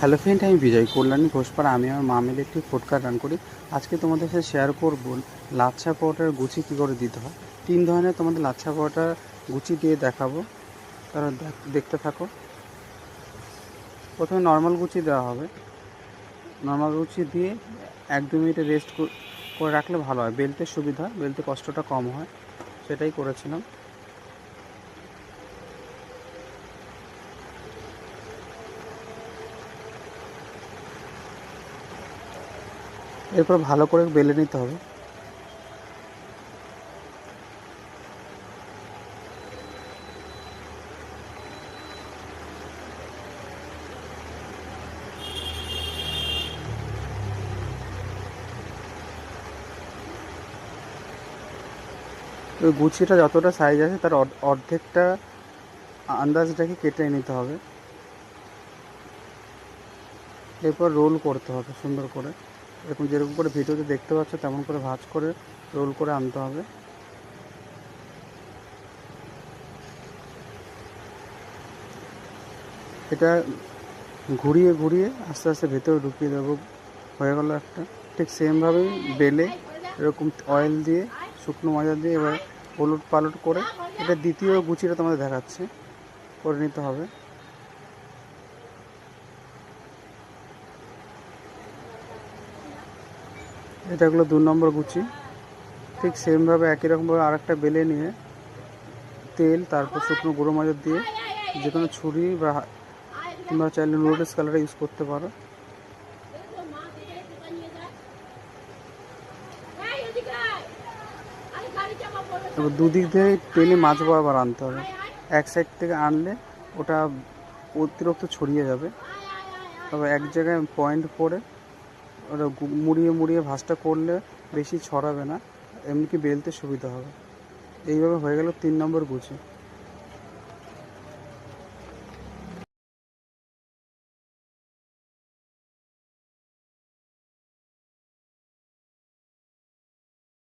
Hello friend, আমি বিজয় কল্যাণী ঘোষপাড়া। আমি আমার মা মিলে একটি ফুড কার্ট রান করি। আজকে তোমাদের সাথে শেয়ার করব লাচ্ছা পরোটার গুচি কী করে দিতে হয়। 3 ধরনের তোমাদের লাচ্ছা পরোটার গুচি দিয়ে দেখাবো, তারা দেখতে থাকো। প্রথমে নর্মাল গুচি দেওয়া হবে। নর্মাল গুচি দিয়ে 1-2 মিনিটে রেস্ট করে রাখলে ভালো হয়, বেলতে সুবিধা, বেলতে কষ্টটা কম হয়, সেটাই করেছিলাম। এরপর ভালো করে বেলে নিতে হবে। ওই গুছিটা যতটা সাইজ আছে তার অর্ধেকটা আন্দাজ রেখে কেটে নিতে হবে। এরপর রোল করতে হবে সুন্দর করে, এরকম যেরকম করে ভিডিওতে দেখতে পাচ্ছ তেমন করে ভাঁজ করে রোল করে আনতে হবে। এটা ঘুরিয়ে ঘুরিয়ে আস্তে আস্তে ভেতরে ঢুকিয়ে দেবো। হয়ে গেল একটা। ঠিক সেমভাবেই বেলে এরকম অয়েল দিয়ে, শুকনো ময়দা দিয়ে এবার ওলট পালট করে এটা দ্বিতীয় গুচিটা তোমাদের দেখাচ্ছে, করে নিতে হবে। এটা হলো 2 নম্বর গুচি। ঠিক সেমভাবে একই রকমভাবে আরেকটা বেলে নিয়ে তেল, তারপর শুকনো গুঁড়ো ময়দা দিয়ে, যে কোনো ছুরি বা তোমরা চাইলে নুডলস কালার ইউজ করতে পারো। এবার দুদিক দিয়ে টেনে মাছ বরাবর আনতে হবে। এক সাইড থেকে আনলে ওটা অতিরিক্ত ছড়িয়ে যাবে। তবে এক জায়গায় পয়েন্ট করে ওটা মুড়িয়ে মুড়িয়ে ভাঁজটা করলে বেশি ছড়াবে না, এমনকি বেলতে সুবিধা হবে। এইভাবে হয়ে গেল 3 নম্বর গুচি।